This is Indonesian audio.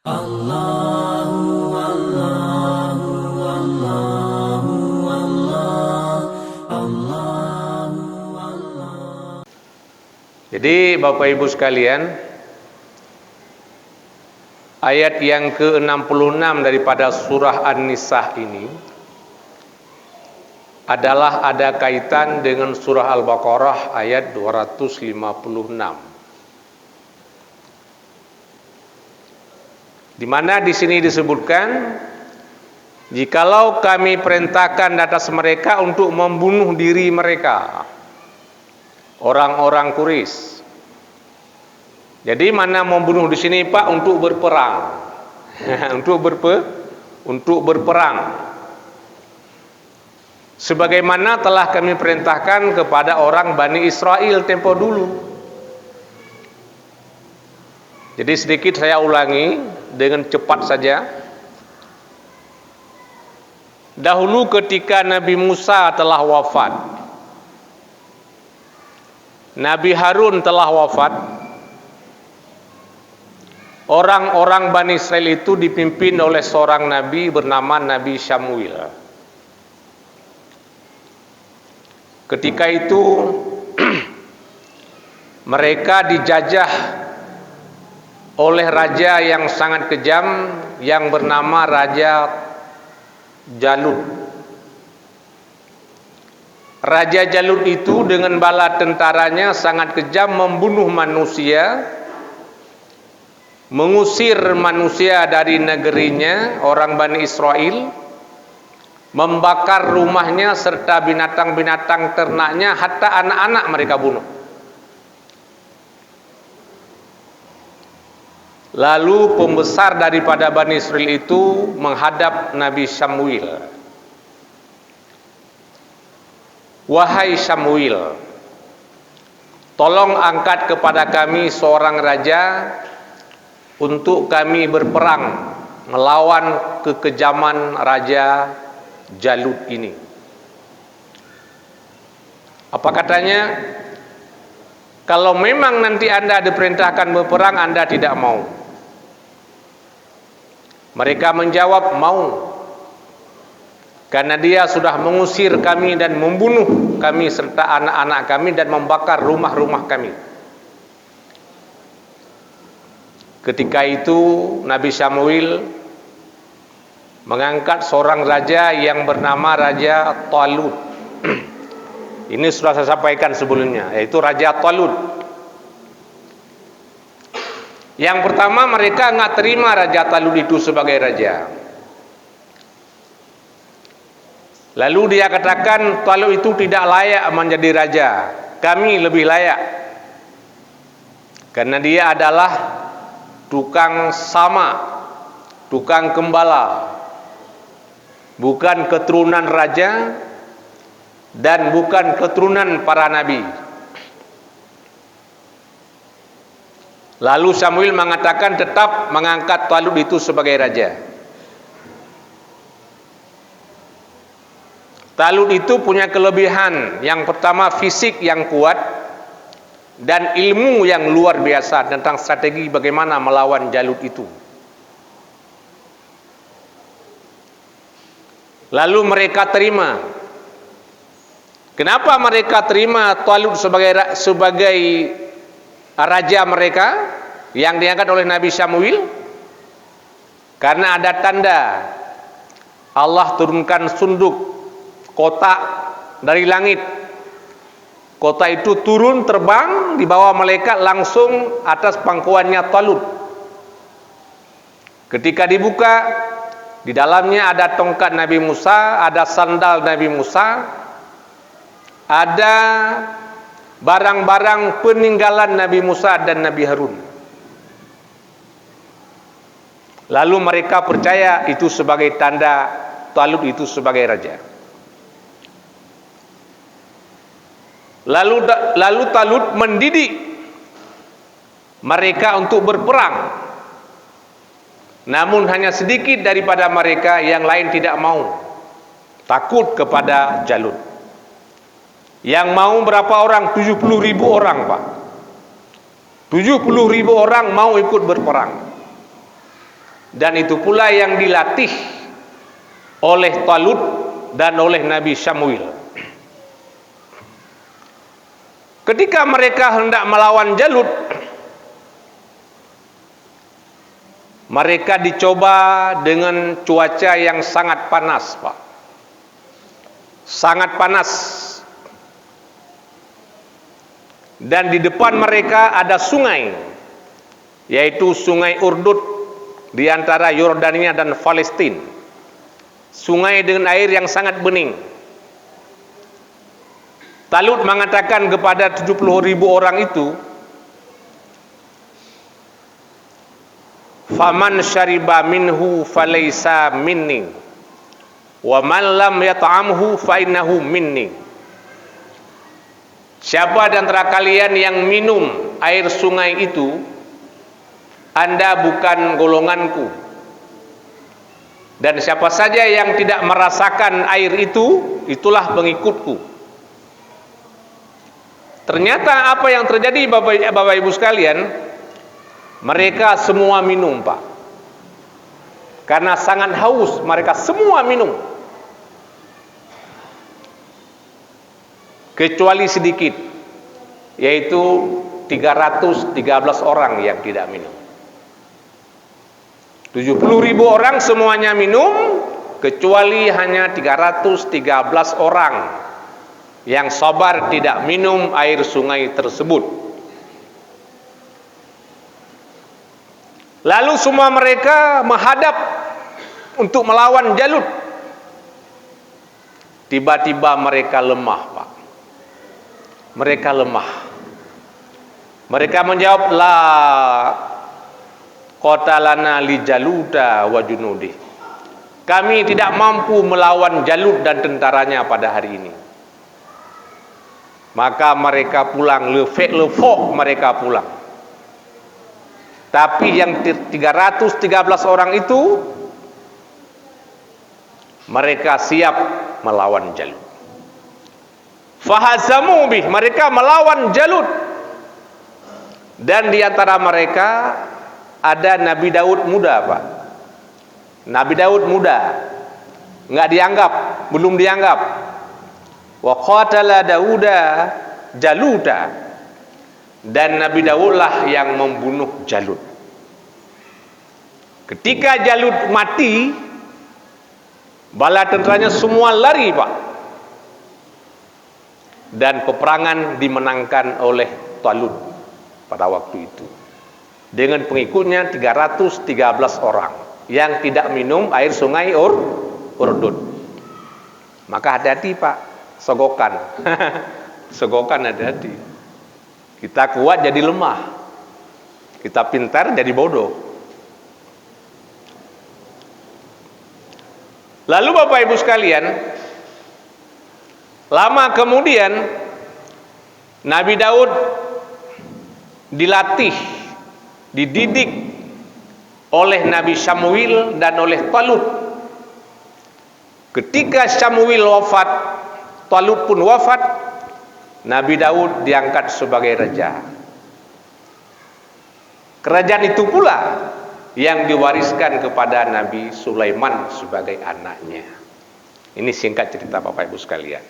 Allahu Allahu Allahu Allah Allahu Allah. Jadi Bapak Ibu sekalian, ayat yang ke-66 daripada surah An-Nisa ini adalah ada kaitan dengan surah Al-Baqarah ayat 256. Di mana di sini disebutkan, jikalau kami perintahkan atas mereka untuk membunuh diri mereka, orang-orang Quraisy. Jadi mana membunuh di sini Pak? Untuk berperang. Untuk berperang. Sebagaimana telah kami perintahkan kepada orang Bani Israel tempo dulu. Jadi sedikit saya ulangi dengan cepat saja. Dahulu ketika Nabi Musa telah wafat, Nabi Harun telah wafat, orang-orang Bani Israel itu dipimpin oleh seorang nabi bernama Nabi Syamuil. Ketika itu mereka dijajah oleh raja yang sangat kejam yang bernama Raja Jalut. Raja Jalut itu dengan bala tentaranya sangat kejam, membunuh manusia, mengusir manusia dari negerinya, orang Bani Israel, membakar rumahnya serta binatang-binatang ternaknya, hatta anak-anak mereka bunuh. Lalu pembesar daripada Bani Israel itu menghadap Nabi Syamuil. Wahai Syamuil, tolong angkat kepada kami seorang raja untuk kami berperang melawan kekejaman Raja Jalut ini. Apa katanya? Kalau memang nanti Anda diperintahkan berperang, Anda tidak mau. Mereka menjawab, mau. Karena dia sudah mengusir kami dan membunuh kami serta anak-anak kami dan membakar rumah-rumah kami. Ketika itu Nabi Syamuil mengangkat seorang raja yang bernama Raja Talut. Ini sudah saya sampaikan sebelumnya, yaitu Raja Talut. Yang pertama, mereka nggak terima Raja Talut itu sebagai raja. Lalu dia katakan, Talut itu tidak layak menjadi raja. Kami lebih layak. Karena dia adalah tukang sama, tukang gembala. Bukan keturunan raja dan bukan keturunan para nabi. Lalu Samuel mengatakan tetap mengangkat Talut itu sebagai raja. Talut itu punya kelebihan. Yang pertama, fisik yang kuat dan ilmu yang luar biasa tentang strategi bagaimana melawan Jalut itu. Lalu mereka terima. Kenapa mereka terima Talut sebagai raja mereka yang diangkat oleh Nabi Syamuil? Karena ada tanda Allah turunkan sunduk kotak dari langit. Kotak itu turun terbang di bawah malaikat langsung atas pangkuannya Talut. Ketika dibuka, di dalamnya ada tongkat Nabi Musa, ada sandal Nabi Musa, ada barang-barang peninggalan Nabi Musa dan Nabi Harun. Lalu mereka percaya itu sebagai tanda Talut itu sebagai raja. Lalu Talut mendidik mereka untuk berperang. Namun hanya sedikit daripada mereka, yang lain tidak mau. Takut kepada Jalut. Yang mau berapa orang? 70.000 orang, Pak. 70.000 orang mau ikut berperang. dan itu pula yang dilatih oleh Talut dan oleh Nabi Samuel. Ketika mereka hendak melawan Jalut, mereka dicoba dengan cuaca yang sangat panas, Pak. Sangat panas. Dan di depan mereka ada sungai, yaitu Sungai Urdut di antara Yordania dan Palestina. Sungai dengan air yang sangat bening. Talut mengatakan kepada 70.000 orang itu, "Faman syariba minhu falaysa minni, wa man lam yat'amhu fa innahu minni." Siapa di antara kalian yang minum air sungai itu, Anda bukan golonganku. Dan siapa saja yang tidak merasakan air itu, itulah pengikutku. Ternyata apa yang terjadi Bapak Ibu sekalian, mereka semua minum, Pak. Karena sangat haus, mereka semua minum. Kecuali sedikit, yaitu 313 orang yang tidak minum. 70.000 orang semuanya minum, kecuali hanya 313 orang yang sabar tidak minum air sungai tersebut. Lalu semua mereka menghadap untuk melawan Jalut. Tiba-tiba mereka lemah, Pak. Mereka lemah. Mereka menjawab, "La qatalana li Jaluta wa junudi." Kami tidak mampu melawan Jalut dan tentaranya pada hari ini. Maka mereka pulang, lefok mereka pulang. Tapi yang 313 orang itu, mereka siap melawan Jalut. Fahazamu bih, mereka melawan Jalut. Dan di antara mereka ada Nabi Daud muda, Pak. Nabi Daud muda, nggak dianggap, belum dianggap. Wa qatala Dauda Jaluta, dan Nabi Daudlah yang membunuh Jalut. Ketika Jalut mati, bala tentaranya semua lari, Pak. Dan peperangan dimenangkan oleh Talut pada waktu itu dengan pengikutnya 313 orang yang tidak minum air sungai Urdut. Maka hati-hati, Pak. Sogokan. Sogokan, hati-hati. Kita kuat jadi lemah, kita pintar jadi bodoh. Lalu Bapak Ibu sekalian, lama kemudian Nabi Daud dilatih, dididik oleh Nabi Samuel dan oleh Talut. Ketika Samuel wafat, Talut pun wafat, Nabi Daud diangkat sebagai raja. Kerajaan itu pula yang diwariskan kepada Nabi Sulaiman sebagai anaknya. Ini singkat cerita Bapak Ibu sekalian.